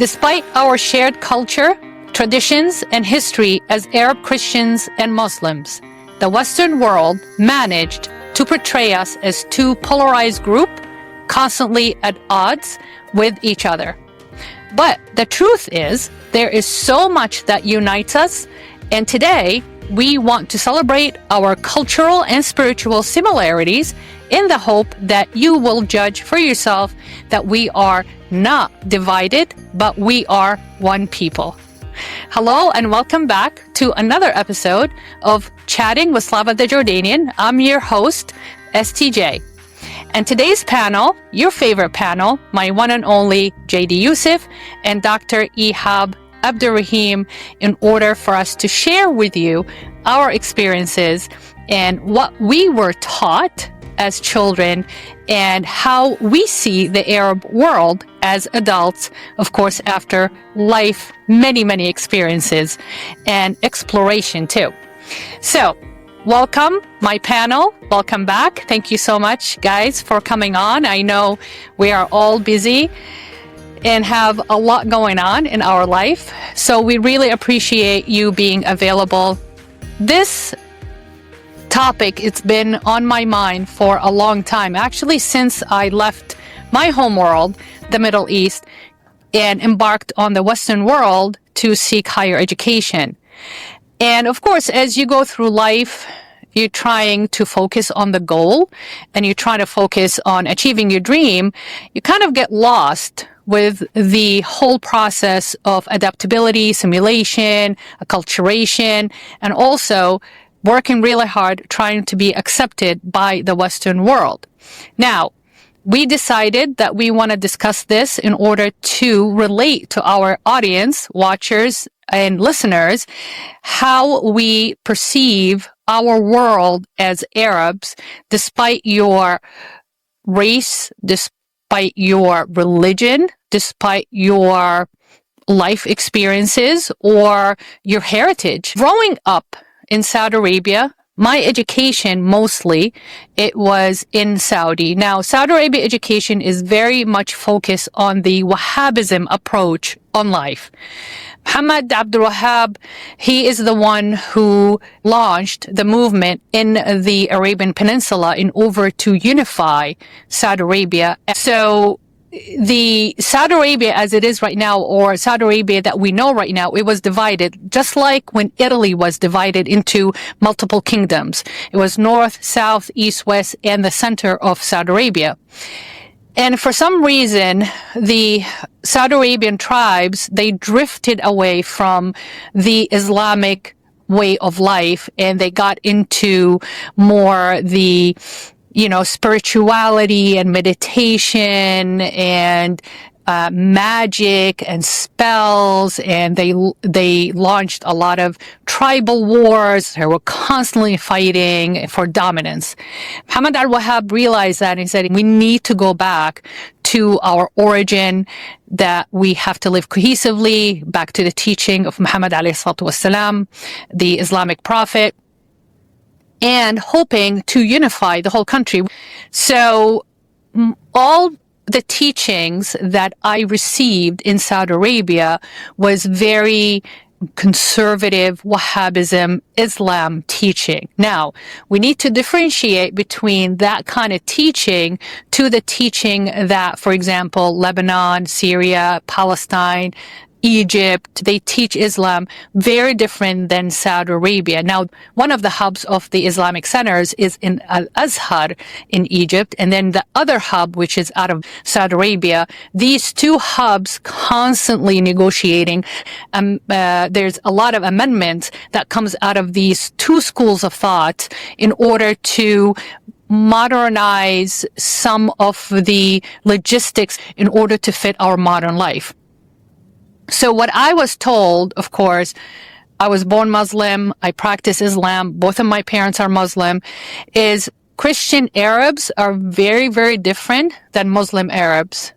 Despite our shared culture, traditions, and history as Arab Christians and Muslims, the Western world managed to portray us as two polarized groups, constantly at odds with each other. But the truth is, there is so much that unites us, and today we want to celebrate our cultural and spiritual similarities in the hope that you will judge for yourself that we are not divided, but we are one people. Hello and welcome back to another episode of Chatting with Slava the Jordanian. I'm your host, STJ. And today's panel, your favorite panel, my one and only JD Yusef and Dr. Ihab Abdurrahim, in order for us to share with you our experiences and what we were taught as children and how we see the Arab world as adults, of course, after life, many experiences and exploration too. So, welcome, my panel. Welcome back. Thank you so much, guys, for coming on. I know we are all busy and have a lot going on in our life, so we really appreciate you being available. This topic, it's been on my mind for a long time, actually since I left my home world, the Middle East, and embarked on the Western world to seek higher education. And of course, as you go through life, you're trying to focus on the goal and you're trying to focus on achieving your dream, you kind of get lost with the whole process of adaptability, simulation, acculturation, and also working really hard trying to be accepted by the Western world. Now, we decided that we want to discuss this in order to relate to our audience, watchers, and listeners, how we perceive our world as Arabs, despite your race, despite your religion, despite your life experiences or your heritage. Growing up in Saudi Arabia, my education mostly, it was in Saudi. Now, Saudi Arabia education is very much focused on the Wahhabism approach on life. Muhammad Abdul Wahhab, he is the one who launched the movement in the Arabian Peninsula in order to unify Saudi Arabia. So the Saudi Arabia as it is right now, or Saudi Arabia that we know right now, it was divided just like when Italy was divided into multiple kingdoms. It was north, south, east, west, and the center of Saudi Arabia. And for some reason, the Saudi Arabian tribes, they drifted away from the Islamic way of life and they got into more the spirituality and meditation and magic and spells, and they launched a lot of tribal wars. They were constantly fighting for dominance. Muhammad al-Wahhab realized that and he said, we need to go back to our origin, that we have to live cohesively, back to the teaching of Muhammad alayhi salatu wasalam, the Islamic prophet, and hoping to unify the whole country. So all the teachings that I received in Saudi Arabia was very conservative Wahhabism, Islam teaching. Now, we need to differentiate between that kind of teaching to the teaching that, for example, Lebanon, Syria, Palestine, Egypt, they teach Islam very different than Saudi Arabia. Now, one of the hubs of the Islamic centers is in Al-Azhar in Egypt, and then the other hub, which is out of Saudi Arabia. These two hubs constantly negotiating. There's a lot of amendments that comes out of these two schools of thought in order to modernize some of the logistics in order to fit our modern life. So what I was told, of course, I was born Muslim, I practice Islam, both of my parents are Muslim, is Christian Arabs are very different than Muslim Arabs.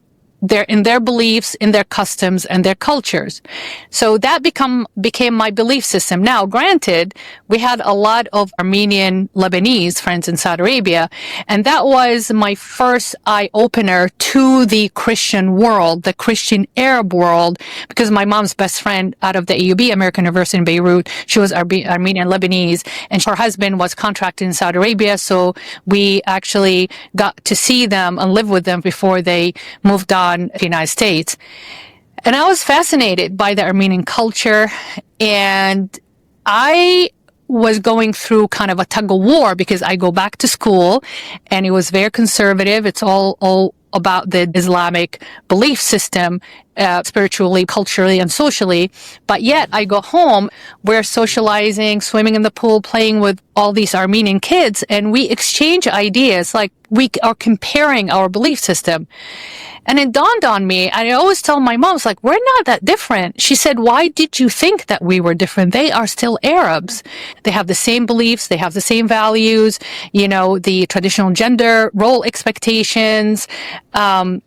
in their beliefs, in their customs, and their cultures. So that became my belief system. Now, granted, we had a lot of Armenian Lebanese friends in Saudi Arabia, and that was my first eye opener to the Christian world, the Christian Arab world, because my mom's best friend out of the AUB, American University in Beirut, she was Armenian Lebanese, and her husband was contracted in Saudi Arabia. So we actually got to see them and live with them before they moved on to the United States. And I was fascinated by the Armenian culture, and I was going through kind of a tug of war because I go back to school and it was very conservative. It's all about the Islamic belief system, spiritually, culturally, and socially. But yet I go home, we're socializing, swimming in the pool, playing with all these Armenian kids, and we exchange ideas, like we are comparing our belief system. And it dawned on me, I always tell my moms, like, we're not that different. She said, why did you think that we were different? They are still Arabs. They have the same beliefs. They have the same values, the traditional gender role expectations. And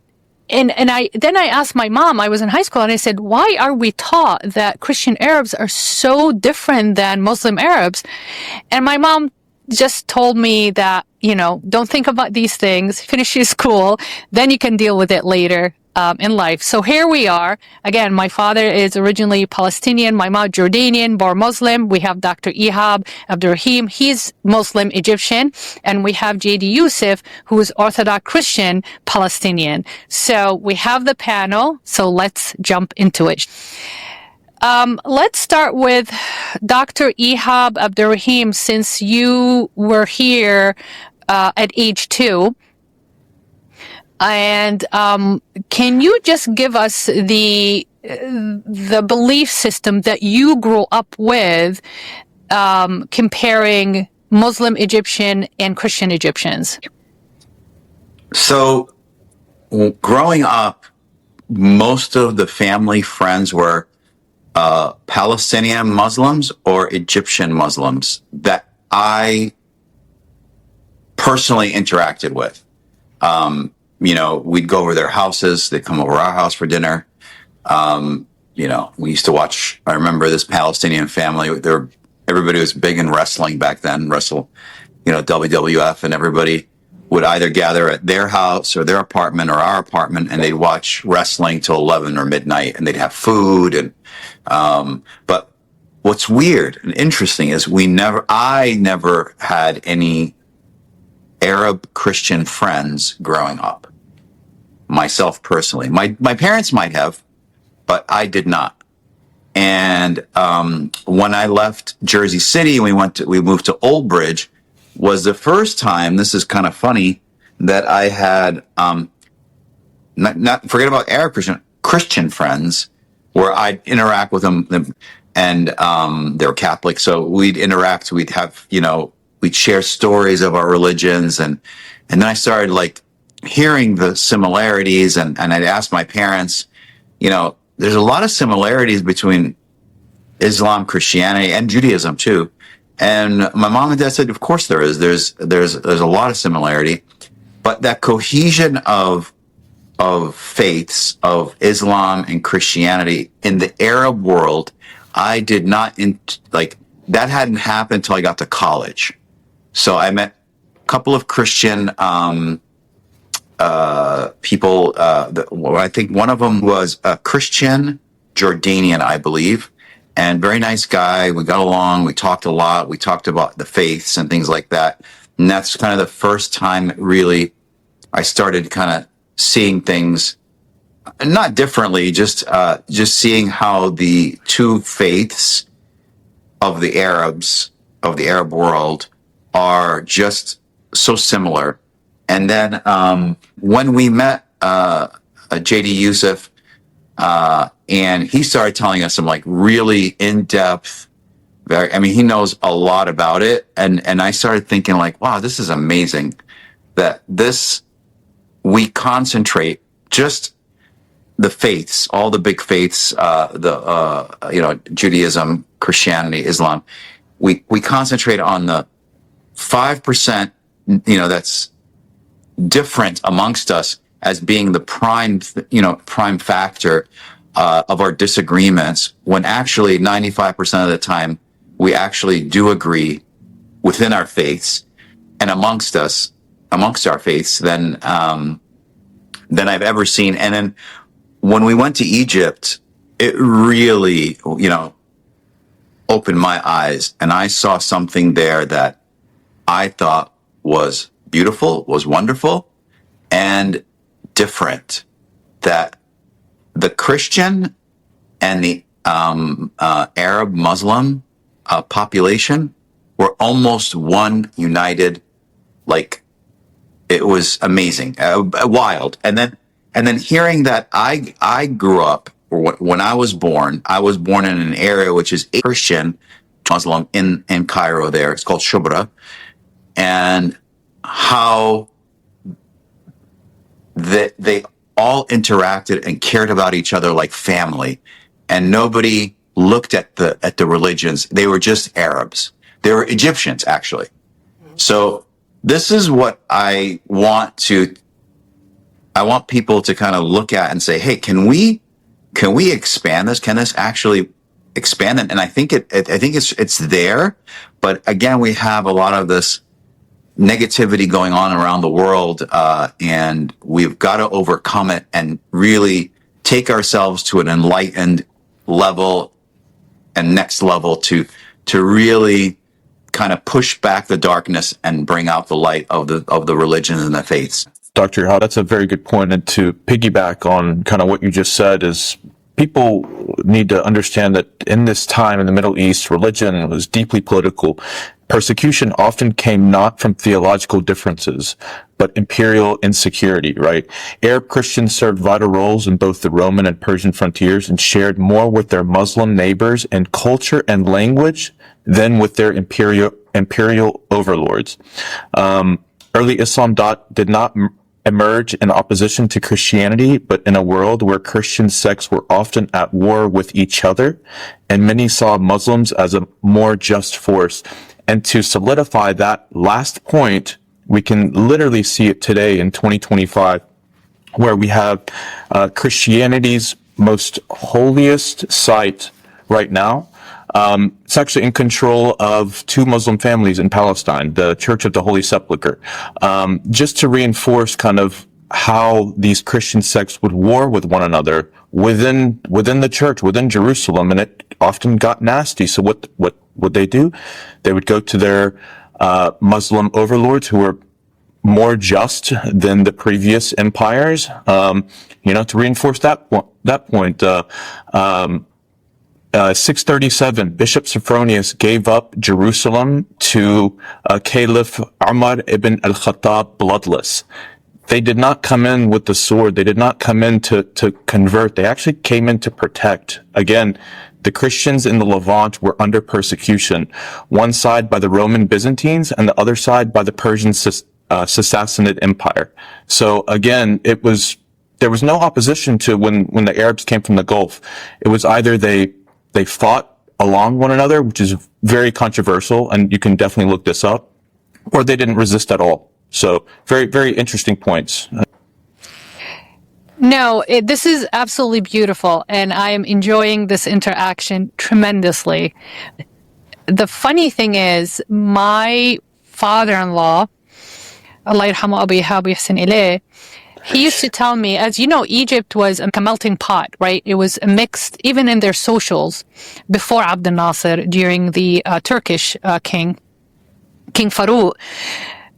I asked my mom, I was in high school, and I said, why are we taught that Christian Arabs are so different than Muslim Arabs? And my mom just told me that, don't think about these things, finish your school, then you can deal with it later in life. So here we are. Again, my father is originally Palestinian, my mom Jordanian, born Muslim. We have Dr. Ihab Abdurrahim, he's Muslim Egyptian, and we have JD Yusef, who is Orthodox Christian Palestinian. So we have the panel, so let's jump into it. Let's start with Dr. Ihab Abdurrahim, since you were here at age 2. And can you just give us the belief system that you grew up with, comparing Muslim Egyptian and Christian Egyptians? So, growing up, most of the family friends were Palestinian Muslims or Egyptian Muslims that I personally interacted with. We'd go over their houses. They'd come over our house for dinner. We used to watch, I remember this Palestinian family, everybody was big in wrestling back then, WWF, and everybody would either gather at their house or their apartment or our apartment, and they'd watch wrestling till 11 or midnight, and they'd have food. And but what's weird and interesting is I never had any Arab Christian friends growing up. Myself personally, my parents might have, but I did not. And when I left Jersey City, we moved to Old Bridge, was the first time, this is kind of funny, that I had not forget about Arab Christian friends, where I'd interact with them, and they're Catholic, so we'd interact, we'd have, we'd share stories of our religions, and then I started hearing the similarities, and I'd ask my parents, there's a lot of similarities between Islam, Christianity, and Judaism too. And my mom and dad said, of course there is. There's a lot of similarity, but that cohesion of faiths of Islam and Christianity in the Arab world, I did not that hadn't happened until I got to college. So I met a couple of Christian people. I think one of them was a Christian Jordanian, I believe, and very nice guy. We got along. We talked a lot. We talked about the faiths and things like that. And that's kind of the first time really I started kind of seeing things not differently, just seeing how the two faiths of the Arab world are just so similar. And then when we met JD Yusef, and he started telling us some really in-depth, he knows a lot about it. And I started thinking wow, this is amazing that we concentrate just the faiths, all the big faiths, Judaism, Christianity, Islam. We concentrate on the 5%, that's different amongst us, as being the prime factor of our disagreements, when actually 95% of the time we actually do agree within our faiths and amongst our faiths than I've ever seen. And then when we went to Egypt, it really, opened my eyes, and I saw something there that I thought was beautiful, was wonderful, and different. That the Christian and the Arab Muslim population were almost one united. Like, it was amazing, wild. And then hearing that I grew up, when I was born in an area which is a Christian Muslim in Cairo. There, it's called Shubra, and how they all interacted and cared about each other like family, and nobody looked at the religions. They were just Arabs. They were Egyptians, actually. So this is what I want people to kind of look at and say, hey, can we expand this? Can this actually expand it? And I think it's there, but again, we have a lot of this negativity going on around the world, and we've got to overcome it and really take ourselves to an enlightened level and next level to really kind of push back the darkness and bring out the light of the religions and the faiths. Dr. Ihab, that's a very good point. And to piggyback on kind of what you just said is people need to understand that in this time in the Middle East, religion was deeply political. Persecution often came not from theological differences, but imperial insecurity, right? Arab Christians served vital roles in both the Roman and Persian frontiers and shared more with their Muslim neighbors in culture and language than with their imperial overlords. Early Islam did not emerge in opposition to Christianity, but in a world where Christian sects were often at war with each other, and many saw Muslims as a more just force. And to solidify that last point, we can literally see it today in 2025, where we have Christianity's most holiest site right now. It's actually in control of two Muslim families in Palestine, the Church of the Holy Sepulchre, just to reinforce kind of how these Christian sects would war with one another within the church, within Jerusalem, and it often got nasty. So what would they do? They would go to their Muslim overlords who were more just than the previous empires, to reinforce that point. 637, Bishop Sophronius gave up Jerusalem to Caliph Umar ibn al-Khattab bloodless. They did not come in with the sword. They did not come in to convert. They actually came in to protect. Again, the Christians in the Levant were under persecution, one side by the Roman Byzantines and the other side by the Persian Sassanid Empire. So again, there was no opposition to when the Arabs came from the Gulf. It was either they fought along one another, which is very controversial, and you can definitely look this up, or they didn't resist at all. So very, very interesting points. No, this is absolutely beautiful, and I am enjoying this interaction tremendously. The funny thing is, my father-in-law, Allah yarhamu Abu Ihab wa yahsin ilayh, he used to tell me, as you know, Egypt was a melting pot, right? It was mixed, even in their socials, before Abdel Nasser, during the Turkish King Farouk.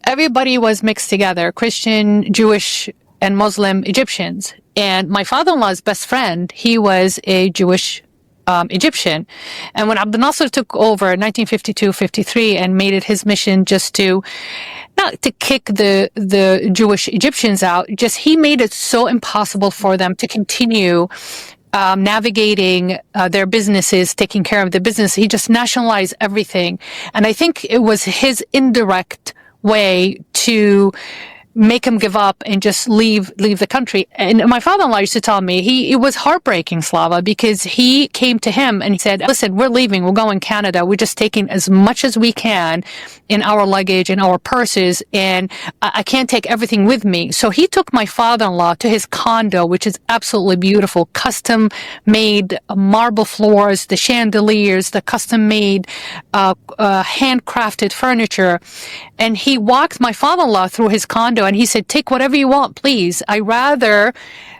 Everybody was mixed together, Christian, Jewish, and Muslim Egyptians. And my father-in-law's best friend, he was a Jewish Egyptian. And when Abdel Nasser took over in 1952-53 and made it his mission just to, not to kick the Jewish Egyptians out, just he made it so impossible for them to continue navigating their businesses, taking care of the business. He just nationalized everything. And I think it was his indirect way to make him give up and just leave the country. And my father-in-law used to tell me, it was heartbreaking, Slava, because he came to him and he said, listen, we're leaving, we're going to Canada, we're just taking as much as we can in our luggage, in our purses, and I can't take everything with me. So he took my father-in-law to his condo, which is absolutely beautiful, custom made marble floors, the chandeliers, the custom made handcrafted furniture. And he walked my father-in-law through his condo and he said, take whatever you want, please. I rather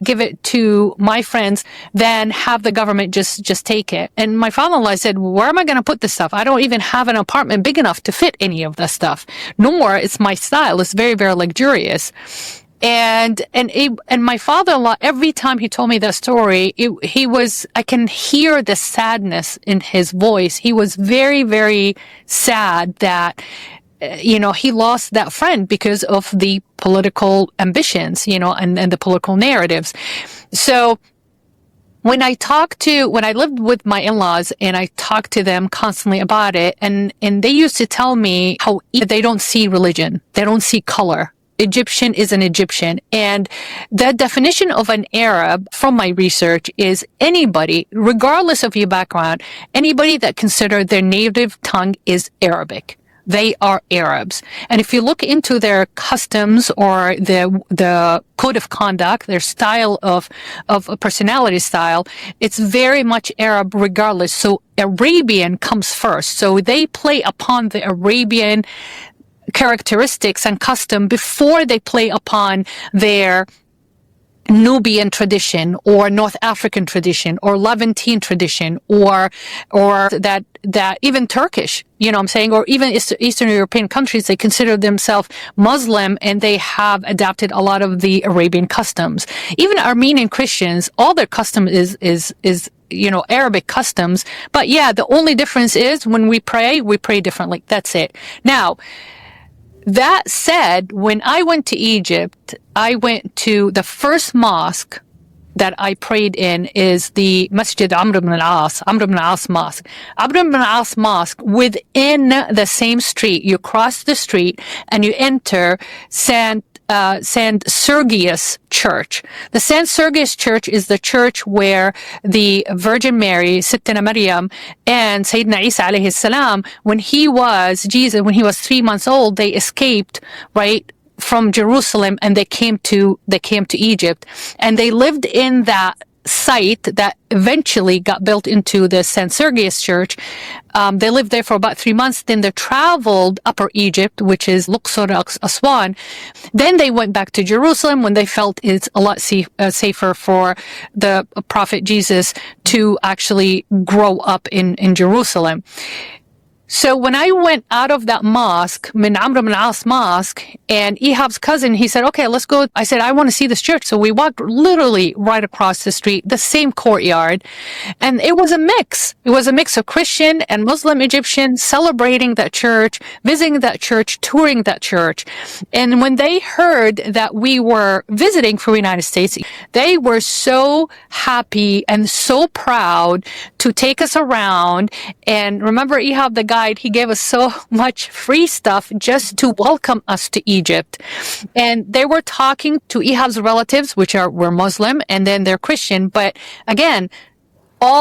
give it to my friends than have the government just take it. And my father-in-law said, where am I going to put this stuff? I don't even have an apartment big enough to fit any of this stuff, nor it's my style. It's very, very luxurious. And my father-in-law, every time he told me that story, I can hear the sadness in his voice. He was very, very sad that, he lost that friend because of the political ambitions, and the political narratives. So when I lived with my in-laws and I talked to them constantly about it, and they used to tell me how they don't see religion. They don't see color. Egyptian is an Egyptian. And the definition of an Arab from my research is anybody, regardless of your background, anybody that consider their native tongue is Arabic. They are Arabs. And if you look into their customs or the code of conduct, their style of a personality style, it's very much Arab regardless. So Arabian comes first. So they play upon the Arabian characteristics and custom before they play upon their Nubian tradition or North African tradition or Levantine tradition or that even Turkish, what I'm saying, or even Eastern European countries, they consider themselves Muslim and they have adapted a lot of the Arabian customs. Even Armenian Christians, all their custom is Arabic customs. But yeah, the only difference is when we pray differently. That's it. Now, that said, when I went to Egypt, I went to the first mosque that I prayed in is the Masjid Amr ibn al-As Mosque. Amr ibn al-As Mosque, within the same street, you cross the street and you enter St. Sergius Church. The St. Sergius Church is the church where the Virgin Mary, Sittina Maryam, and Sayyidina Isa alayhi salam, when he was 3 months old, they escaped, right, from Jerusalem and they came to Egypt, and they lived in that site that eventually got built into the St. Sergius Church. They lived there for about 3 months. Then they traveled Upper Egypt, which is Luxor, Aswan. Then they went back to Jerusalem when they felt it's a lot safer for the Prophet Jesus to actually grow up in Jerusalem. So when I went out of that mosque, Min Amr ibn al-As Mosque, and Ihab's cousin, he said, okay, let's go. I said, I want to see this church. So we walked literally right across the street, the same courtyard. And it was a mix. It was a mix of Christian and Muslim Egyptians celebrating that church, visiting that church, touring that church. And when they heard that we were visiting from the United States, they were so happy and so proud to take us around. And remember, Ihab, the guy, he gave us so much free stuff just to welcome us to Egypt. And they were talking to Ihab's relatives, which were Muslim, and then they're Christian. But again,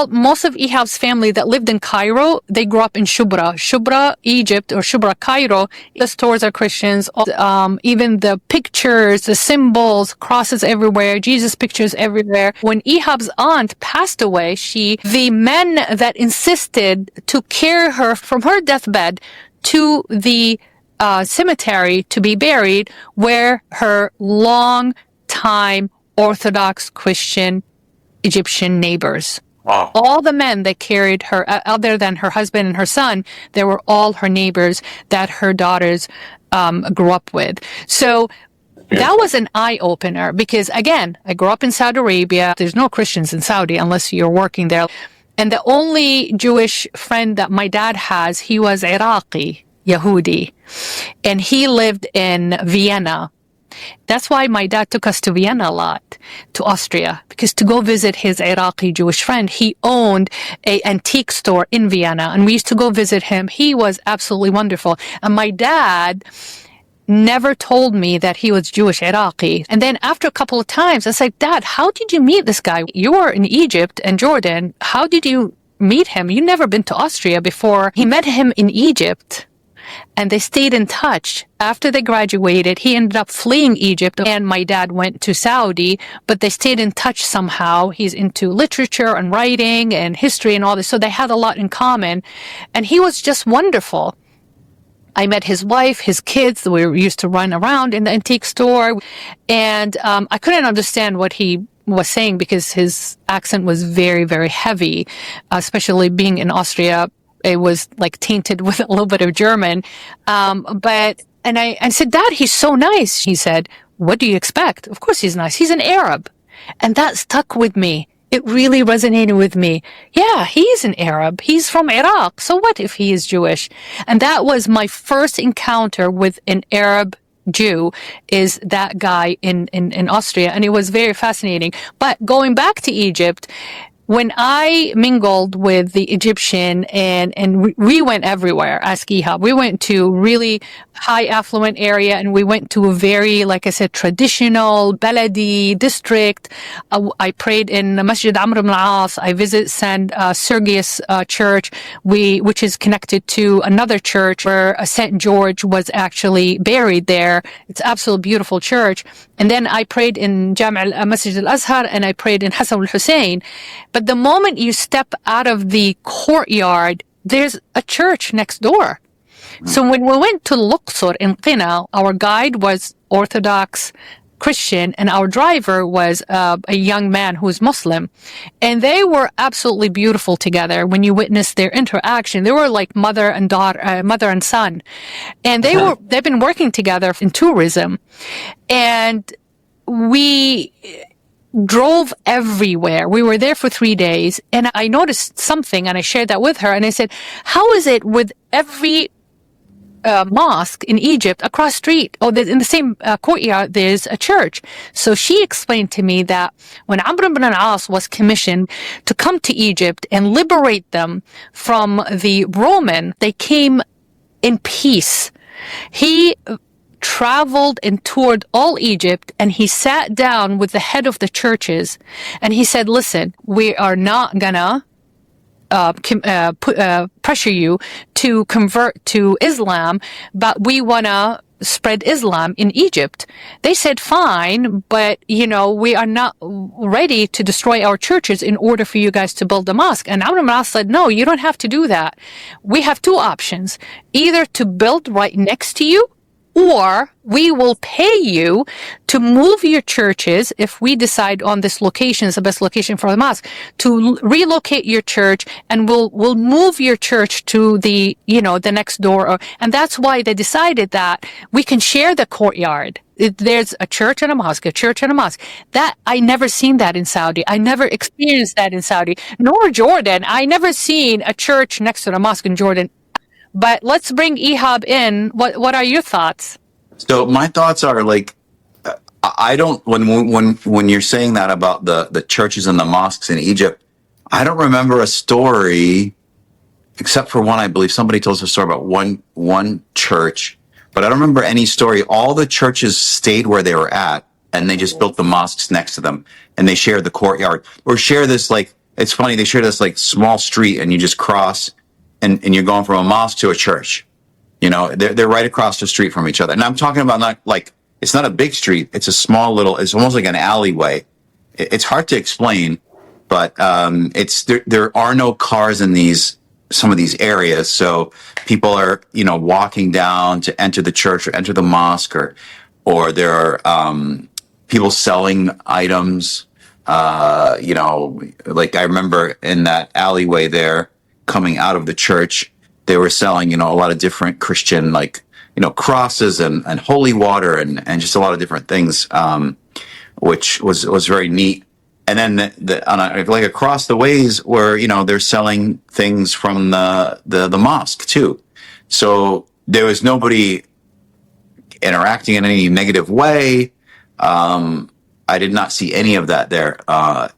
most of Ihab's family that lived in Cairo, they grew up in Shubra, Egypt, or Shubra, Cairo. The stores are Christians. Even the pictures, the symbols, crosses everywhere, Jesus pictures everywhere. When Ihab's aunt passed away, the men that insisted to carry her from her deathbed to the cemetery to be buried were her long-time Orthodox Christian Egyptian neighbors. Wow. All the men that carried her, other than her husband and her son, they were all her neighbors that her daughters grew up with. So that was an eye-opener because, again, I grew up in Saudi Arabia. There's no Christians in Saudi unless you're working there. And the only Jewish friend that my dad has, he was Iraqi, Yehudi, and he lived in Vienna. That's why my dad took us to Vienna a lot, to Austria, because to go visit his Iraqi Jewish friend, he owned an antique store in Vienna, and we used to go visit him. He was absolutely wonderful. And my dad never told me that he was Jewish Iraqi. And then after a couple of times, I said, Dad, how did you meet this guy? You were in Egypt and Jordan. How did you meet him? You never been to Austria before. He met him in Egypt. And they stayed in touch. After they graduated, he ended up fleeing Egypt, and my dad went to Saudi, but they stayed in touch somehow. He's into literature and writing and history and all this, so they had a lot in common. And he was just wonderful. I met his wife, his kids. We used to run around in the antique store, and I couldn't understand what he was saying because his accent was very, very heavy, especially being in Austria. It was like tainted with a little bit of German. And I said, Dad, he's so nice. He said, what do you expect? Of course he's nice. He's an Arab. And that stuck with me. It really resonated with me. Yeah, he's an Arab. He's from Iraq. So what if he is Jewish? And that was my first encounter with an Arab Jew, is that guy in Austria. And it was very fascinating. But going back to Egypt, when I mingled with the Egyptian and we went everywhere, ask Ihab. We went to really high affluent area, and we went to a very, like I said, traditional Baladi district. I prayed in Masjid Amr ibn al-As. I visited St. Sergius Church, which is connected to another church where St. George was actually buried there. It's absolutely beautiful church. And then I prayed in Masjid al-Azhar, and I prayed in Hassan al-Hussein. But the moment you step out of the courtyard, there's a church next door. So when we went to Luxor in Qina, our guide was Orthodox Christian, and our driver was a young man who's Muslim. And they were absolutely beautiful together. When you witnessed their interaction, they were like mother and daughter, mother and son. And they've been working together in tourism. And we drove everywhere. We were there for 3 days, and I noticed something, and I shared that with her, and I said, how is it with every mosque in Egypt across street, in the same courtyard, there's a church? So she explained to me that when Amr ibn al-As was commissioned to come to Egypt and liberate them from the Roman, they came in peace. He traveled and toured all Egypt, and he sat down with the head of the churches, and he said, listen, we are not gonna pressure you to convert to Islam, but we want to spread Islam in Egypt. They said, fine, but, we are not ready to destroy our churches in order for you guys to build a mosque. And Amr ibn al-As said, no, you don't have to do that. We have two options, either to build right next to you, or we will pay you to move your churches if we decide on this location is the best location for the mosque, to relocate your church, and we'll move your church to the next door. And that's why they decided that we can share the courtyard. There's a church and a mosque, a church and a mosque. That I never seen that in Saudi. I never experienced that in Saudi, nor Jordan. I never seen a church next to the mosque in Jordan. But let's bring Ihab in. What are your thoughts? So my thoughts are like, I don't, when you're saying that about the churches and the mosques in Egypt, I don't remember a story, except for one. I believe somebody told us a story about one church, but I don't remember any story. All the churches stayed where they were at, and they just built the mosques next to them, and they shared the courtyard, or share this, like, it's funny, they share this like small street, and you just cross, and you're going from a mosque to a church. They're right across the street from each other. And I'm talking about not like, it's not a big street. It's a small little, it's almost like an alleyway. It's hard to explain, but there are no cars in some of these areas. So people are, walking down to enter the church or enter the mosque, or there are people selling items. Like I remember in that alleyway there, coming out of the church, they were selling, a lot of different Christian, like, crosses and holy water and just a lot of different things, which was very neat. And then like across the ways where, they're selling things from the mosque too. So there was nobody interacting in any negative way. I did not see any of that there.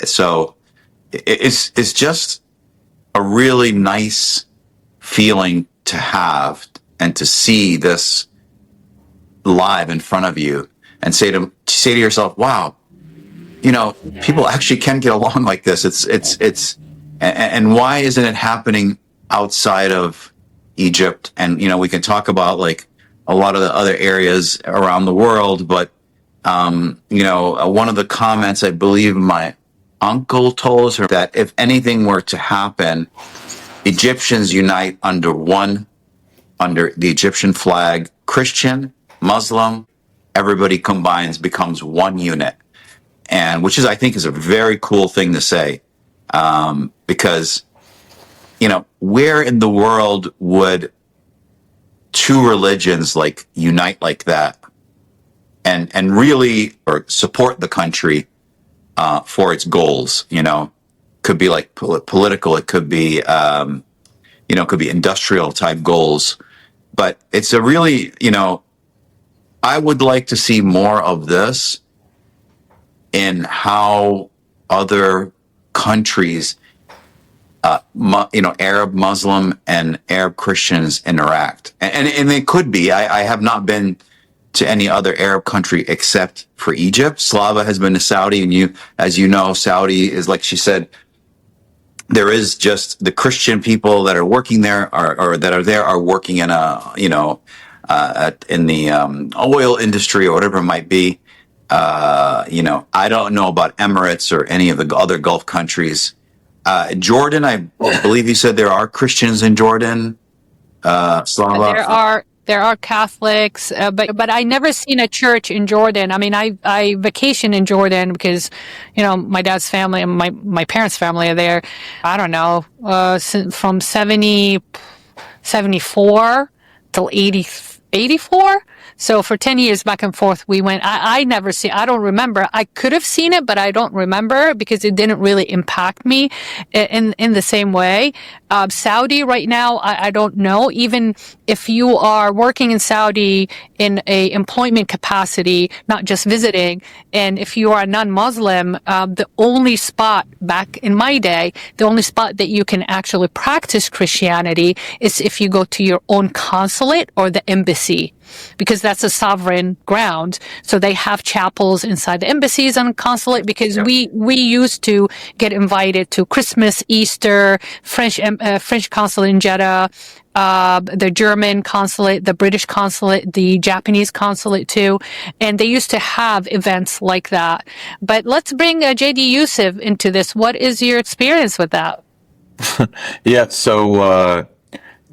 So it's just a really nice feeling to have and to see this live in front of you and say to yourself, wow, people actually can get along like this. And why isn't it happening outside of Egypt? And, we can talk about like a lot of the other areas around the world, but, one of the comments I believe my uncle told us that if anything were to happen, Egyptians unite under the Egyptian flag, Christian, Muslim, everybody combines, becomes one unit. And which is, I think, is a very cool thing to say. Because, where in the world would two religions like unite like that and really or support the country for its goals? Could be like political, it could be could be industrial type goals, but it's a really I would like to see more of this in how other countries, Arab, Muslim, and Arab Christians interact. And they could be. I have not been to any other Arab country except for Egypt. Slava has been to Saudi, and as you know, Saudi is, like she said, there is just the Christian people that are working there or that are there are working in in the oil industry or whatever it might be. I don't know about Emirates or any of the other Gulf countries. Jordan, I believe you said there are Christians in Jordan. Slava. There are Catholics, but I never seen a church in Jordan. I mean, I vacation in Jordan because, my dad's family and my parents' family are there. I don't know, from 74 till 84. So for 10 years back and forth, we went. I don't remember. I could have seen it, but I don't remember because it didn't really impact me in the same way. Saudi right now, I don't know. Even if you are working in Saudi in a employment capacity, not just visiting, and if you are a non-Muslim, the only spot back in my day, the only spot that you can actually practice Christianity is if you go to your own consulate or the embassy, because that's a sovereign ground. So they have chapels inside the embassies and consulate, because we used to get invited to Christmas, Easter, French consulate in Jeddah, the German consulate, the British consulate, the Japanese consulate too. And they used to have events like that. But let's bring JD Yusef into this. What is your experience with that? Yeah. So,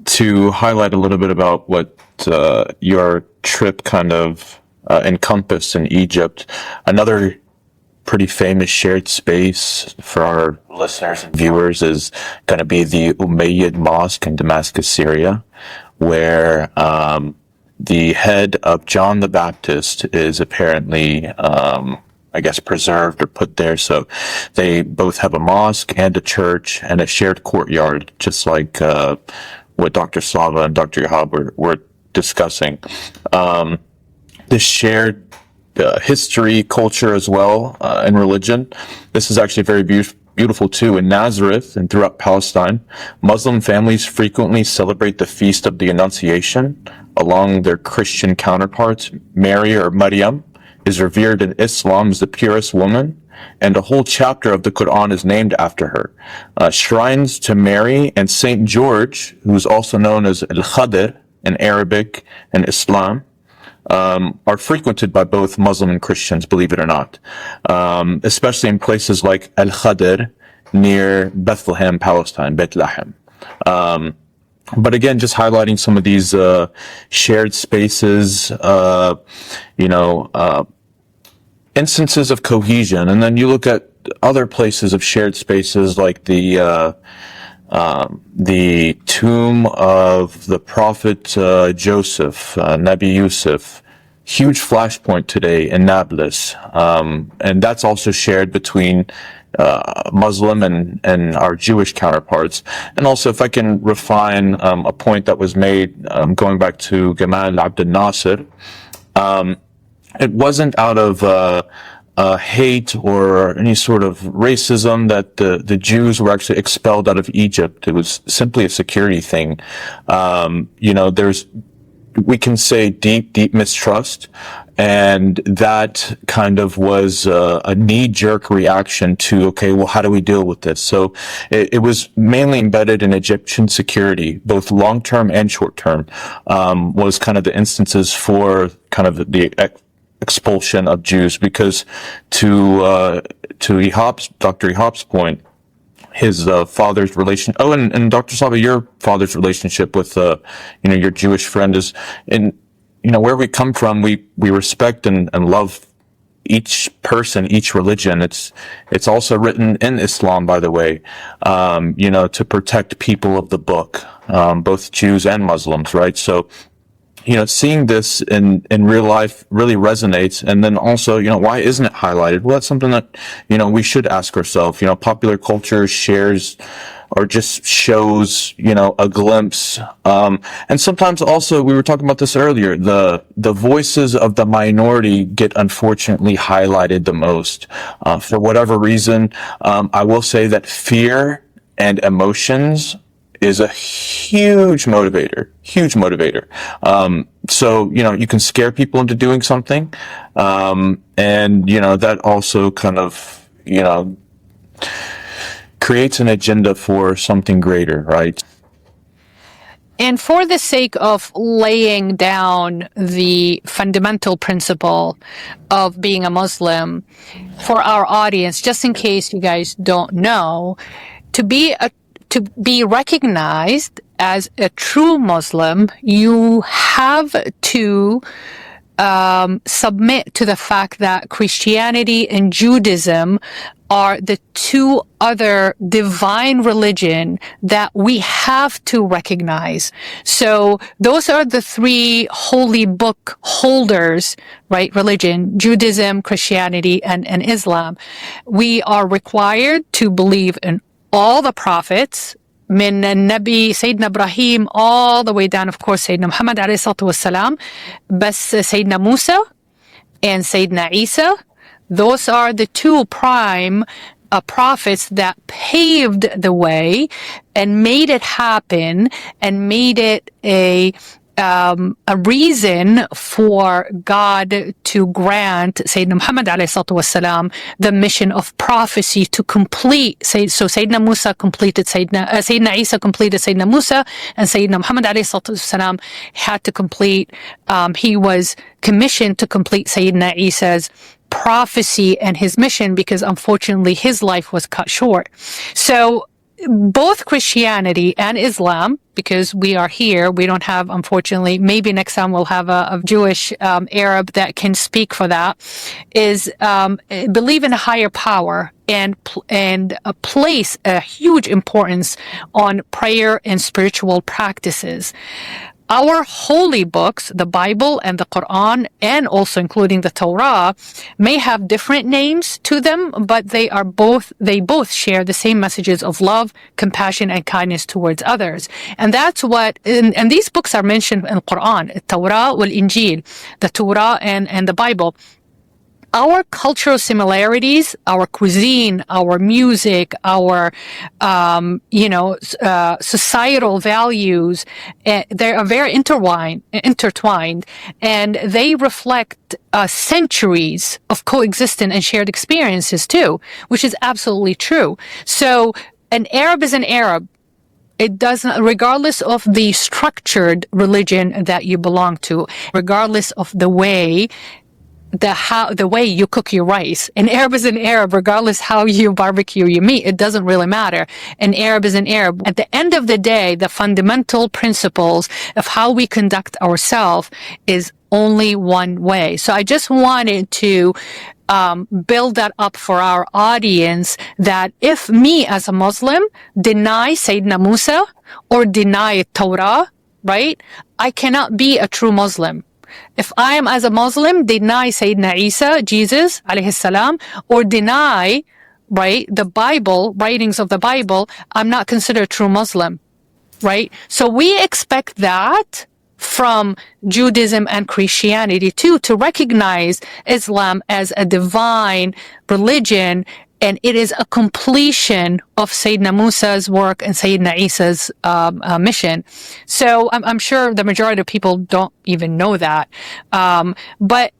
to highlight a little bit about what your trip kind of encompassed in Egypt, another pretty famous shared space for our listeners and viewers is going to be the Umayyad Mosque in Damascus, Syria, where the head of John the Baptist is apparently, preserved or put there. So they both have a mosque and a church and a shared courtyard, just like what Dr. Slava and Dr. Ihab were discussing. This shared history, culture as well, and religion. This is actually very beautiful too. In Nazareth and throughout Palestine, Muslim families frequently celebrate the Feast of the Annunciation along their Christian counterparts. Mary, or Maryam, is revered in Islam as the purest woman, and a whole chapter of the Quran is named after her. Shrines to Mary and Saint George, who's also known as Al-Khadr in Arabic and Islam, are frequented by both Muslim and Christians, believe it or not, especially in places like Al-Khadr near Bethlehem, Palestine, Bethlehem. But again, just highlighting some of these shared spaces, instances of cohesion. And then you look at other places of shared spaces like the tomb of the prophet Joseph, Nabi Yusuf, huge flashpoint today in Nablus. And that's also shared between Muslim and our Jewish counterparts. And also, if I can refine a point that was made going back to Gamal Abdel Nasser, it wasn't out of hate or any sort of racism that the Jews were actually expelled out of Egypt. It was simply a security thing. There's we can say deep mistrust. And that kind of was a knee-jerk reaction to, okay, well, how do we deal with this? So it was mainly embedded in Egyptian security, both long-term and short-term, was kind of the instances for kind of the expulsion of Jews. Because to Dr. Ihab's point, his father's relation. Oh, and Dr. Slava, your father's relationship with your Jewish friend is in. Where we come from, we respect and love each person, each religion. It's also written in Islam, by the way, to protect people of the book, both Jews and Muslims, right? So, seeing this in real life really resonates. And then also, why isn't it highlighted? Well, that's something that, we should ask ourselves. Popular culture shares or just shows, a glimpse. And sometimes also, we were talking about this earlier, the voices of the minority get unfortunately highlighted the most. For whatever reason, I will say that fear and emotions is a huge motivator. So, you can scare people into doing something. And, that also kind of, creates an agenda for something greater, right? And for the sake of laying down the fundamental principle of being a Muslim for our audience, just in case you guys don't know, to be recognized as a true Muslim, you have to submit to the fact that Christianity and Judaism are the two other divine religion that we have to recognize. So those are the three holy book holders, right? Religion, Judaism, Christianity, and Islam. We are required to believe in all the prophets, من النبي سيدنا إبراهيم all the way down, of course, سيدنا محمد عليه الصلاة والسلام, بس سيدنا موسى and سيدنا Isa. Those are the two prime prophets that paved the way and made it happen and made it a reason for God to grant Sayyidina Muhammad ﷺ the mission of prophecy to complete. So Sayyidina Musa completed Sayyidina Isa completed Sayyidina Musa, and Sayyidina Muhammad ﷺ had to complete. He was commissioned to complete Sayyidina Isa's prophecy and his mission, because unfortunately his life was cut short. So both Christianity and Islam, because we are here, we don't have, unfortunately, maybe next time we'll have a Jewish Arab that can speak for that, is believe in a higher power and place a huge importance on prayer and spiritual practices. Our holy books, the Bible and the Quran, and also including the Torah, may have different names to them, but they both share the same messages of love, compassion, and kindness towards others. And that's what, and these books are mentioned in the Quran, Torah wal Injil, the Torah and the Bible. Our cultural similarities, our cuisine, our music, our, societal values, they are very intertwined, and they reflect centuries of coexistence and shared experiences too, which is absolutely true. So an Arab is an Arab. It doesn't, regardless of the structured religion that you belong to, regardless of the way you cook your rice. An Arab is an Arab, regardless how you barbecue your meat. It doesn't really matter. An Arab is an Arab. At the end of the day, the fundamental principles of how we conduct ourselves is only one way. So I just wanted to build that up for our audience, that if me as a Muslim deny Sayyidina Musa or deny Torah, right, I cannot be a true Muslim. If I am, as a Muslim, deny Sayyidina Isa, Jesus, alayhi salam, or deny, right, the Bible, writings of the Bible, I'm not considered a true Muslim, right? So we expect that from Judaism and Christianity too, to recognize Islam as a divine religion And it is a completion of Sayyidina Musa's work and Sayyidina Isa's mission. So I'm sure the majority of people don't even know that. But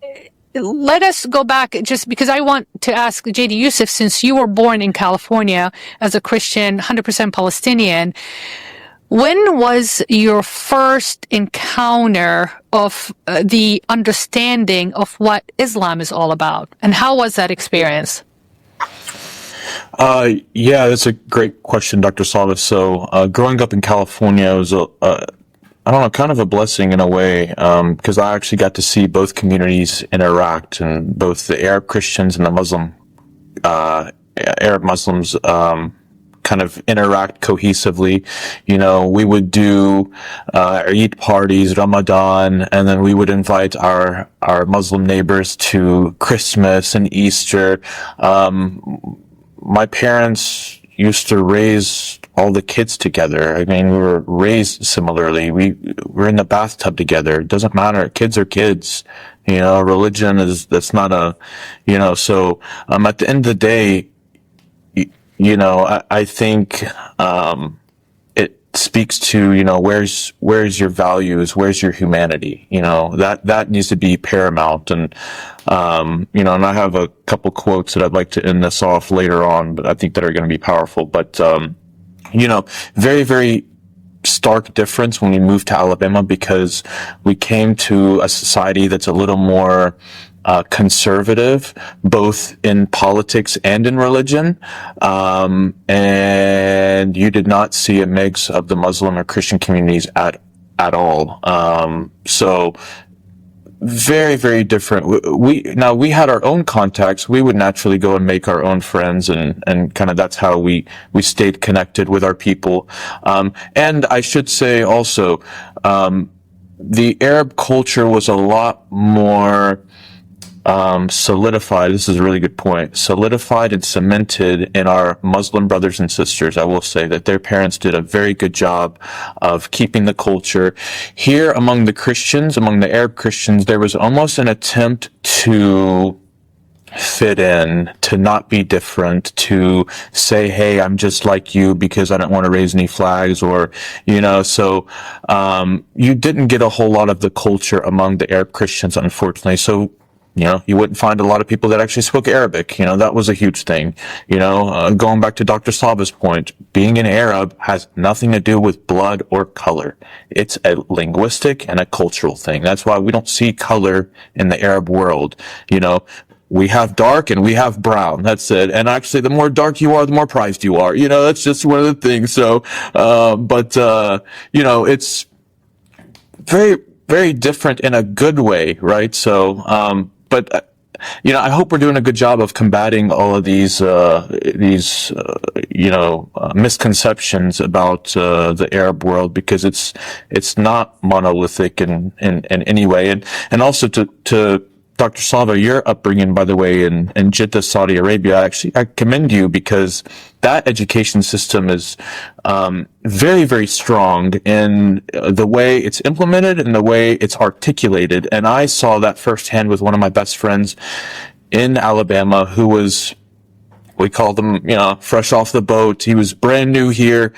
let us go back, just because I want to ask JD Yusef, since you were born in California as a Christian, 100% Palestinian, when was your first encounter of the understanding of what Islam is all about? And how was that experience? Yeah, that's a great question, Dr. Slava. So, growing up in California was I don't know, kind of a blessing in a way, because I actually got to see both communities interact, and both the Arab Christians and the Arab Muslims, kind of interact cohesively. We would do Eid parties, Ramadan, and then we would invite our Muslim neighbors to Christmas and Easter. My parents used to raise all the kids together. I mean, we were raised similarly. We were in the bathtub together. It doesn't matter. Kids are kids. Religion that's not so, at the end of the day, I think, it speaks to, where's your values? Where's your humanity? That needs to be paramount. And, and I have a couple quotes that I'd like to end this off later on, but I think that are going to be powerful. But, very, very stark difference when we moved to Alabama, because we came to a society that's a little more conservative, both in politics and in religion. And you did not see a mix of the Muslim or Christian communities at all. So very, very different. We had our own contacts. We would naturally go and make our own friends, and kind of that's how we stayed connected with our people. And I should say also, the Arab culture was a lot more solidified. This is a really good point. Solidified and cemented in our Muslim brothers and sisters. I will say that their parents did a very good job of keeping the culture. Here among the Arab Christians, there was almost an attempt to fit in, to not be different, to say, hey, I'm just like you because I don't want to raise any flags, or, so, you didn't get a whole lot of the culture among the Arab Christians, unfortunately. So, you wouldn't find a lot of people that actually spoke Arabic. That was a huge thing. Going back to Dr. Slava's point, being an Arab has nothing to do with blood or color. It's a linguistic and a cultural thing. That's why we don't see color in the Arab world. We have dark and we have brown. That's it. And actually, the more dark you are, the more prized you are. That's just one of the things. So, it's very, very different in a good way, right? So, but I hope we're doing a good job of combating all of these misconceptions about the Arab world, because it's not monolithic in any way. And also to Dr. Slava, your upbringing, by the way, in Jeddah, Saudi Arabia, I commend you, because that education system is very, very strong in the way it's implemented and the way it's articulated. And I saw that firsthand with one of my best friends in Alabama, who was, we called him, fresh off the boat. He was brand new here,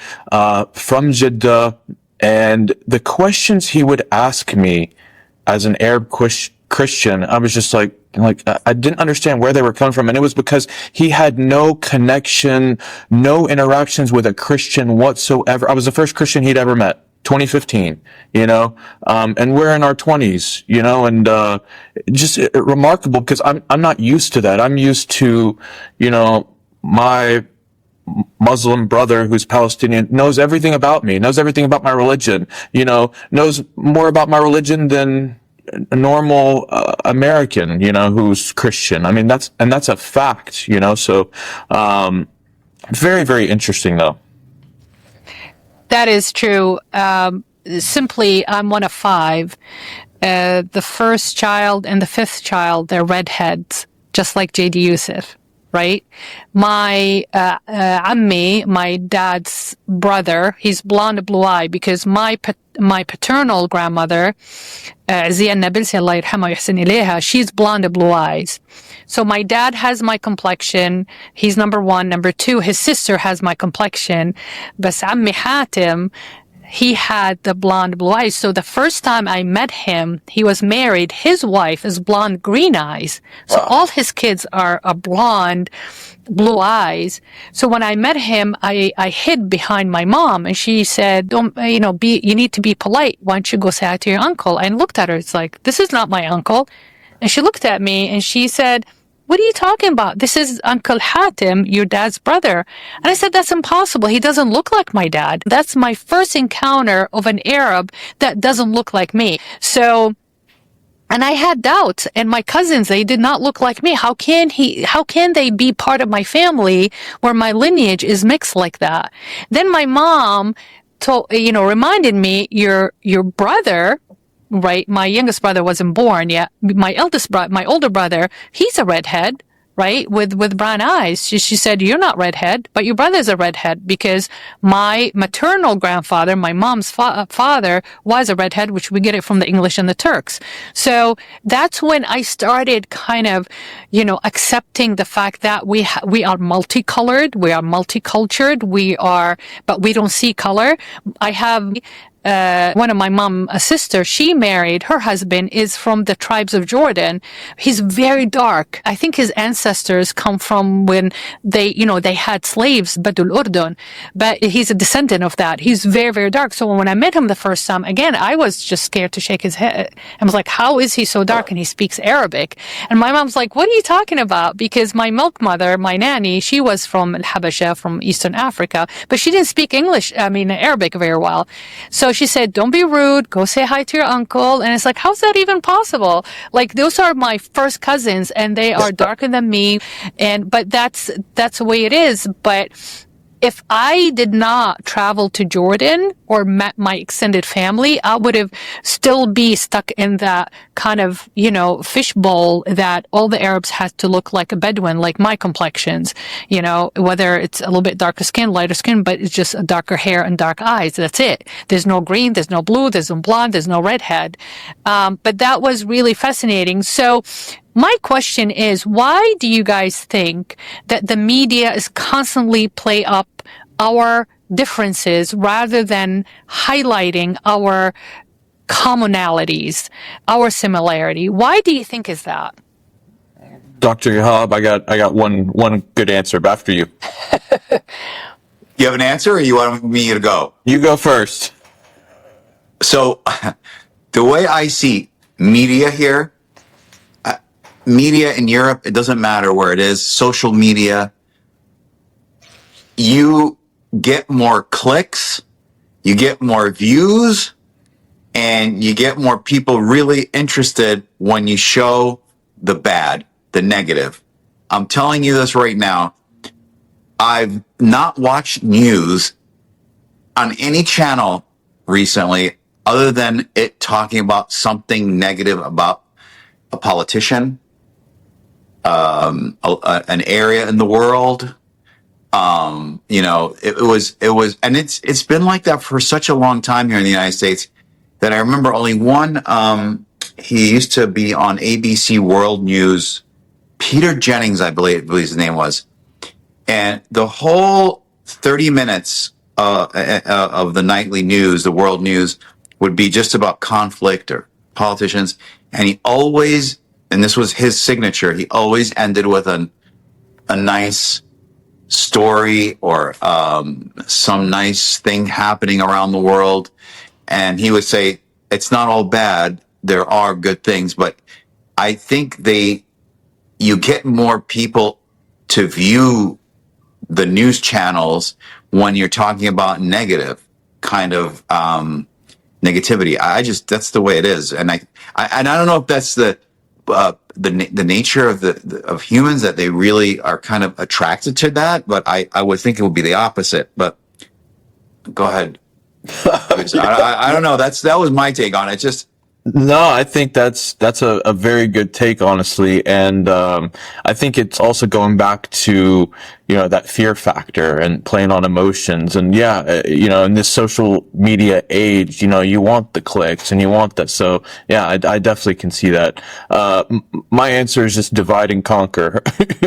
from Jeddah. And the questions he would ask me as an Arab Christian, I was just like I didn't understand where they were coming from. And it was because he had no connection, no interactions with a Christian whatsoever. I was the first Christian he'd ever met, 2015, and we're in our 20s, and just remarkable, because I'm not used to that. I'm used to, my Muslim brother who's Palestinian knows everything about me, knows everything about my religion, knows more about my religion than a normal American, who's Christian. I mean, that's a fact, so very, very interesting though. That is true. Simply, I'm one of 5. The first child and the 5th child, they're redheads, just like JD Yusef, right? My ammi, my dad's brother, he's blonde, blue-eyed, because my my paternal grandmother, Zia Nabilsi, Allah yarhamha wa yahsin ilayha, she's blonde with blue eyes. So my dad has my complexion. He's number one. Number two, his sister has my complexion. Bas Ammi Hatim, he had the blonde blue eyes. So the first time I met him, he was married. His wife is blonde green eyes. So all his kids are blonde blue eyes. So when I met him, I hid behind my mom, and she said, "Don't, you need to be polite. Why don't you go say hi to your uncle?" I looked at her. It's like, this is not my uncle. And she looked at me and she said, "What are you talking about? This is Uncle Hatim, your dad's brother." And I said, "That's impossible. He doesn't look like my dad." That's my first encounter of an Arab that doesn't look like me. So, and I had doubts, and my cousins, they did not look like me. How can they be part of my family where my lineage is mixed like that? Then my mom reminded me, your brother, right? My youngest brother wasn't born yet. My older brother, he's a redhead, right? With brown eyes. She said, "You're not redhead, but your brother's a redhead," because my maternal grandfather, my mom's father, was a redhead, which we get it from the English and the Turks. So that's when I started kind of, accepting the fact that we are multicolored, we are multicultured, but we don't see color. I have one of my mom's sister, she married, her husband is from the tribes of Jordan. He's very dark. I think his ancestors come from when they had slaves, Badul Urdun, but he's a descendant of that. He's very, very dark. So when I met him the first time, again, I was just scared to shake his head. I was like, how is he so dark and he speaks Arabic? And my mom's like, what are you talking about? Because my milk mother, my nanny, she was from Al-Habasha, from Eastern Africa, but she didn't speak Arabic very well. So she said, don't be rude, go say hi to your uncle. And it's like, how's that even possible? Like, those are my first cousins and they are darker than me. But that's the way it is. But if I did not travel to Jordan or met my extended family, I would have still be stuck in that kind of, fishbowl that all the Arabs had to look like a Bedouin, like my complexions, whether it's a little bit darker skin, lighter skin, but it's just a darker hair and dark eyes. That's it. There's no green, there's no blue, there's no blonde, there's no redhead. But that was really fascinating. So my question is, why do you guys think that the media is constantly play up our differences rather than highlighting our commonalities, our similarity? Why do you think is that? Dr. Ihab, I got one good answer after you. You have an answer, or you want me to go? You go first. So, the way I see media here, media in Europe, it doesn't matter where it is, social media, you get more clicks, you get more views, and you get more people really interested when you show the bad, the negative. I'm telling you this right now. I've not watched news on any channel recently other than it talking about something negative about a politician, an area in the world. It was, and it's been like that for such a long time here in the United States that I remember only one, he used to be on ABC World News, Peter Jennings, I believe his name was. And the whole 30 minutes, of the nightly news, the world news, would be just about conflict or politicians. And he always, and this was his signature, he always ended with a nice story or some nice thing happening around the world. And he would say, it's not all bad. There are good things. But I think you get more people to view the news channels when you're talking about negative kind of negativity. That's the way it is. And I don't know if that's the nature of humans, that they really are kind of attracted to that, but I would think it would be the opposite. But go ahead. I don't know. That was my take on it. Just No, I think that's a very good take, honestly, and I think it's also going back to that fear factor and playing on emotions, and yeah, in this social media age, you want the clicks and you want that, so yeah, I definitely can see that. My answer is just divide and conquer,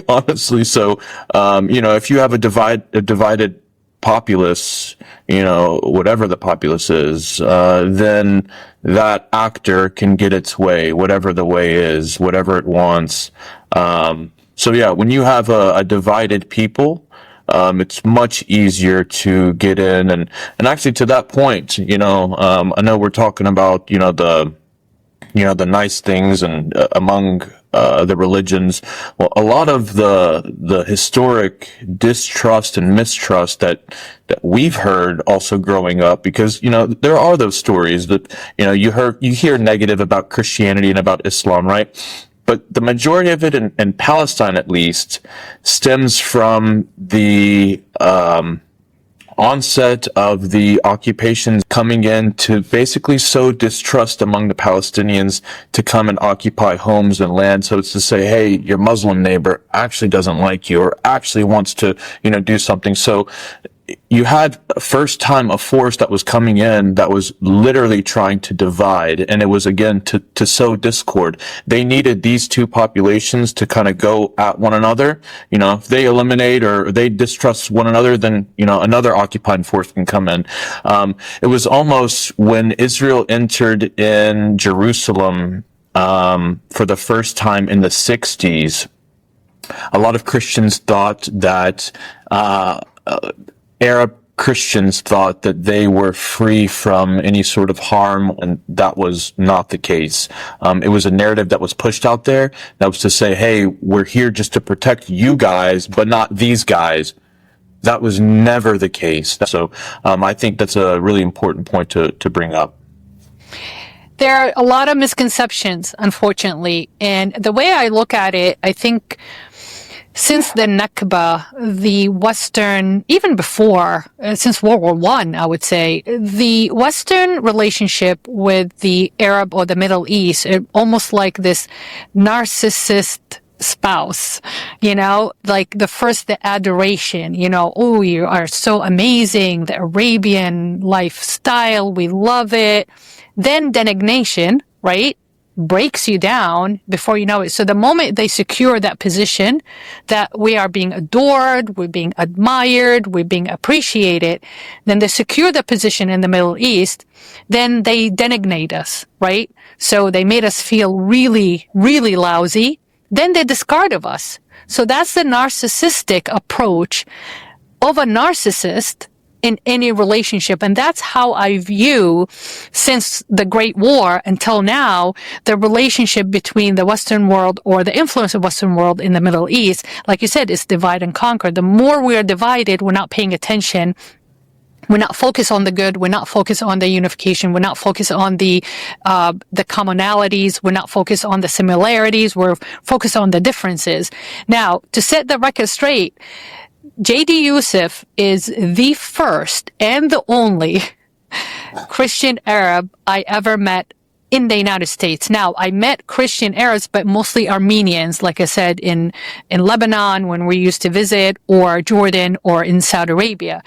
honestly. So if you have a divided populace, whatever the populace is, then that actor can get its way, whatever the way is, whatever it wants. So yeah, when you have a divided people, it's much easier to get in. And actually to that point, I know we're talking about, the nice things and among the religions. Well, a lot of the historic distrust and mistrust that we've heard also growing up, because there are those stories that you hear negative about Christianity and about Islam, right? But the majority of it in Palestine, at least, stems from the onset of the occupations coming in to basically sow distrust among the Palestinians to come and occupy homes and land. So it's to say, hey, your Muslim neighbor actually doesn't like you or actually wants to, do something. So you had first time a force that was coming in that was literally trying to divide, and it was again to sow discord. They needed these two populations to kind of go at one another. If they eliminate or they distrust one another, then another occupying force can come in. It was almost when Israel entered in Jerusalem for the first time in the 60s. A lot of Christians thought that Arab Christians thought that they were free from any sort of harm, and that was not the case. It was a narrative that was pushed out there that was to say, hey, we're here just to protect you guys, but not these guys. That was never the case. So I think that's a really important point to bring up. There are a lot of misconceptions, unfortunately. And the way I look at it, I think since the Nakba, the Western, even before, since World War I, I would say, the Western relationship with the Arab or the Middle East, almost like this narcissist spouse, like the adoration, oh, you are so amazing, the Arabian lifestyle, we love it. Then denigration, right? Breaks you down before you know it. So the moment they secure that position, that we are being adored, we're being admired, we're being appreciated, then they secure the position in the Middle East, then they denigrate us, right? So they made us feel really, really lousy. Then they discard of us. So that's the narcissistic approach of a narcissist in any relationship. And that's how I view, since the Great War until now, the relationship between the Western world or the influence of Western world in the Middle East. Like you said, it's divide and conquer. The more we are divided, we're not paying attention. We're not focused on the good. We're not focused on the unification. We're not focused on the commonalities. We're not focused on the similarities. We're focused on the differences. Now, to set the record straight, JD Yusef is the first and the only Christian Arab I ever met in the United States. Now, I met Christian Arabs, but mostly Armenians, like I said, in Lebanon when we used to visit, or Jordan, or in Saudi Arabia.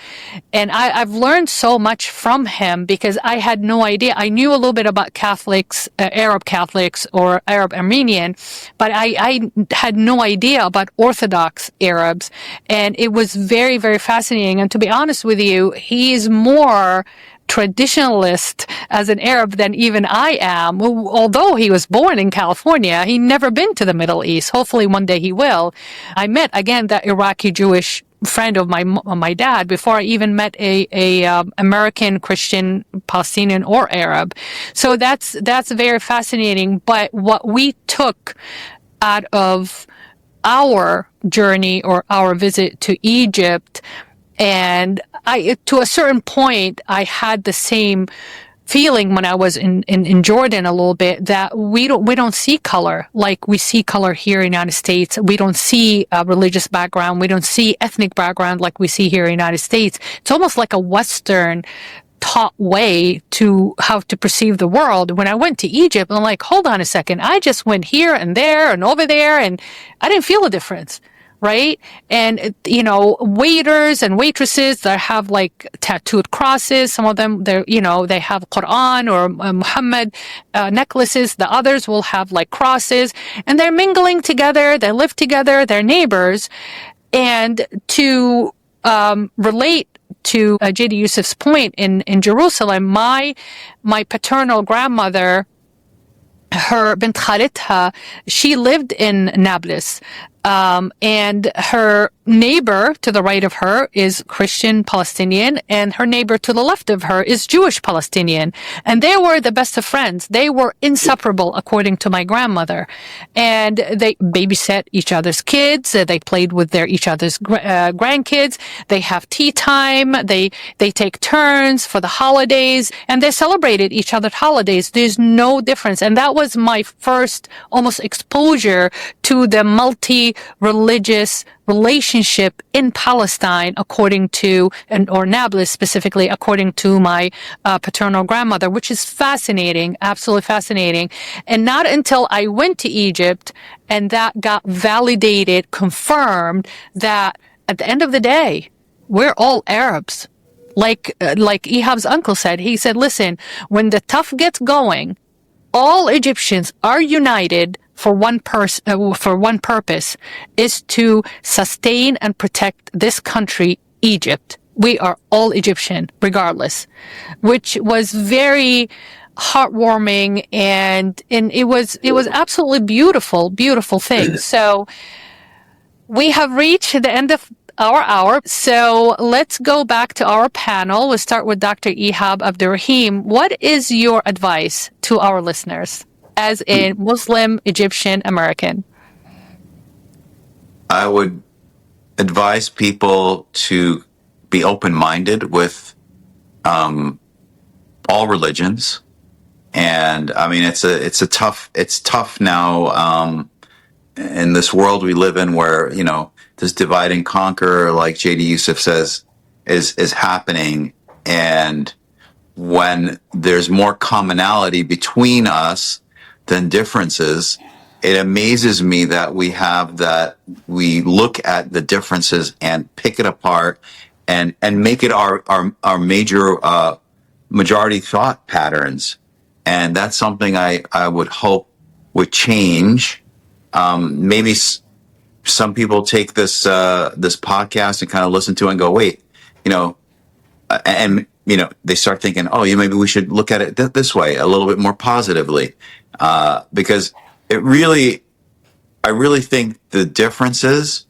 And I've learned so much from him because I had no idea. I knew a little bit about Catholics, Arab Catholics, or Arab Armenian, but I had no idea about Orthodox Arabs. And it was very, very fascinating. And to be honest with you, he is more traditionalist as an Arab than even I am. Although he was born in California, he never been to the Middle East. Hopefully one day he will. I met again that Iraqi Jewish friend of my dad before I even met a American Christian, Palestinian, or Arab. So that's very fascinating. But what we took out of our journey or our visit to Egypt, and to a certain point, I had the same feeling when I was in Jordan a little bit, that we don't see color like we see color here in the United States. We don't see a religious background. We don't see ethnic background like we see here in the United States. It's almost like a Western taught way to how to perceive the world. When I went to Egypt, I'm like, hold on a second. I just went here and there and over there, and I didn't feel a difference. Right? And, waiters and waitresses that have like tattooed crosses. Some of them, they have Quran or Muhammad necklaces. The others will have like crosses, and they're mingling together. They live together. They're neighbors. And to relate to JD Yusef's point, in Jerusalem, my paternal grandmother, her bint Kharitha, she lived in Nablus. And her neighbor to the right of her is Christian Palestinian, and her neighbor to the left of her is Jewish Palestinian. And they were the best of friends. They were inseparable, according to my grandmother. And they babysat each other's kids. They played with each other's grandkids. They have tea time. They take turns for the holidays, and they celebrated each other's holidays. There's no difference. And that was my first almost exposure to the multi-religious relationship in Palestine, according to, or Nablus specifically, according to my paternal grandmother, which is fascinating, absolutely fascinating. And not until I went to Egypt and that got validated, confirmed, that at the end of the day, we're all Arabs. Like Ihab's uncle said, he said, listen, when the tough gets going, all Egyptians are united for one purpose, is to sustain and protect this country, Egypt. We are all Egyptian, regardless, which was very heartwarming, and it was absolutely beautiful thing. So we have reached the end of our hour. So let's go back to our panel. We'll start with Dr. Ihab Abdurrahim. What is your advice to our listeners as a Muslim Egyptian American? I would advise people to be open-minded with all religions. And I mean, it's tough now in this world we live in, where, this divide and conquer, like JD Yusef says, is happening. And when there's more commonality between us than differences, it amazes me that we look at the differences and pick it apart and make it our major majority thought patterns. And that's something I would hope would change. Maybe some people take this podcast and kind of listen to it and go, wait, and they start thinking, oh, maybe we should look at it this way, a little bit more positively, because I really think the differences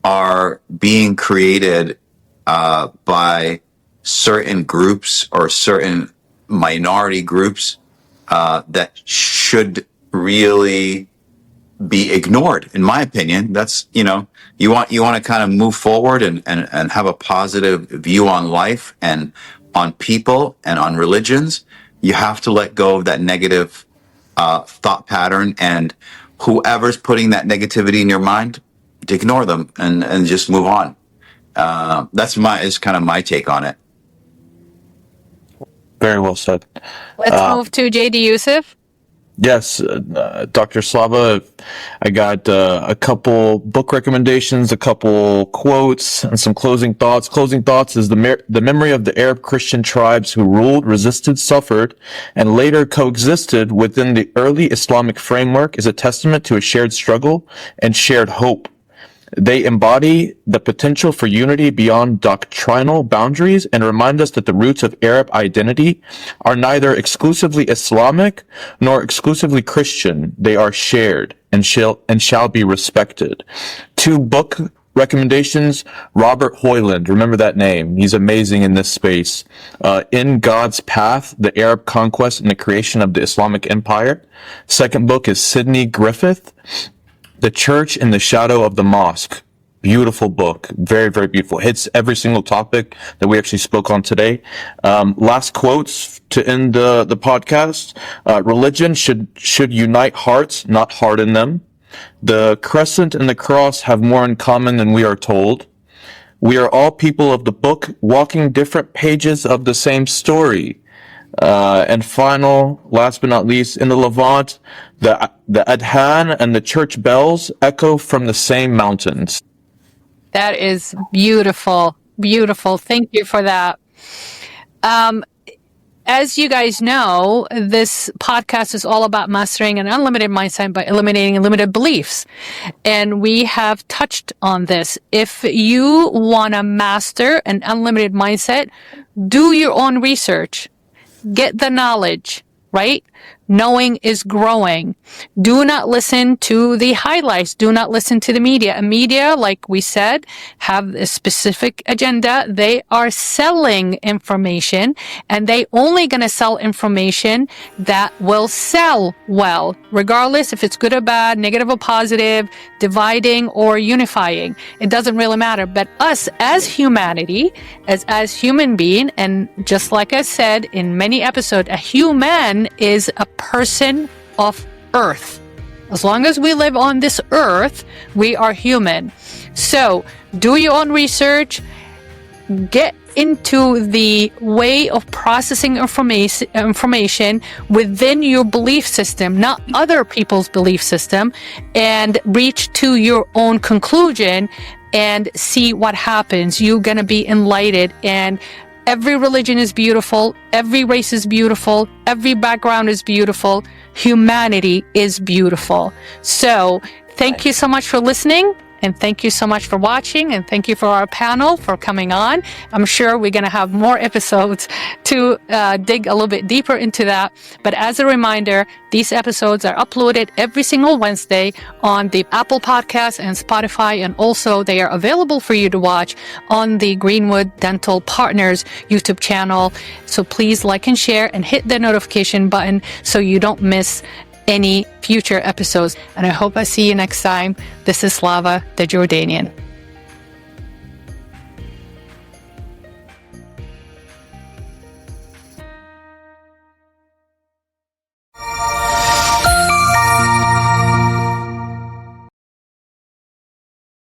are being created by certain groups or certain minority groups that should really be ignored, in my opinion. That's, you want to kind of move forward and have a positive view on life and on people and on religions. You have to let go of that negative thought pattern, and whoever's putting that negativity in your mind, ignore them and just move on. Is kind of my take on it. Very well said. Let's move to JD Yusef. Yes, Dr. Slava, I got a couple book recommendations, a couple quotes, and some closing thoughts. Closing thoughts is the memory of the Arab Christian tribes who ruled, resisted, suffered, and later coexisted within the early Islamic framework is a testament to a shared struggle and shared hope. They embody the potential for unity beyond doctrinal boundaries and remind us that the roots of Arab identity are neither exclusively Islamic nor exclusively Christian. They are shared and shall be respected. 2 book recommendations. Robert Hoyland, remember that name. He's amazing in this space. In God's Path, The Arab Conquest and the Creation of the Islamic Empire. Second book is Sidney Griffith, The Church in the Shadow of the Mosque. Beautiful book. Very, very beautiful. Hits every single topic that we actually spoke on today. Last quotes to end the podcast. Religion should unite hearts, not harden them. The crescent and the cross have more in common than we are told. We are all people of the book, walking different pages of the same story. And final, last but not least, in the Levant, the adhan and the church bells echo from the same mountains. That is beautiful. Beautiful. Thank you for that. As you guys know, this podcast is all about mastering an unlimited mindset by eliminating limited beliefs. And we have touched on this. If you want to master an unlimited mindset, do your own research. Get the knowledge, right? Knowing is growing. Do not listen to the highlights. Do not listen to the media. And media, like we said, have a specific agenda. They are selling information, and they only going to sell information that will sell well, regardless if it's good or bad, negative or positive, dividing or unifying. It doesn't really matter. But us as humanity, as human being, and just like I said in many episodes, a human is a person of earth. As long as we live on this earth, we are human. So do your own research, get into the way of processing information within your belief system, not other people's belief system, and reach to your own conclusion and see what happens. You're going to be enlightened. And every religion is beautiful. Every race is beautiful. Every background is beautiful. Humanity is beautiful. So thank you so much for listening. And thank you so much for watching. And thank you for our panel for coming on. I'm sure we're going to have more episodes to dig a little bit deeper into that. But as a reminder, these episodes are uploaded every single Wednesday on the Apple Podcasts and Spotify. And also they are available for you to watch on the Greenwood Dental Partners YouTube channel. So please like and share and hit the notification button so you don't miss any future episodes. And I hope I see you next time. This is Slava, the Jordanian.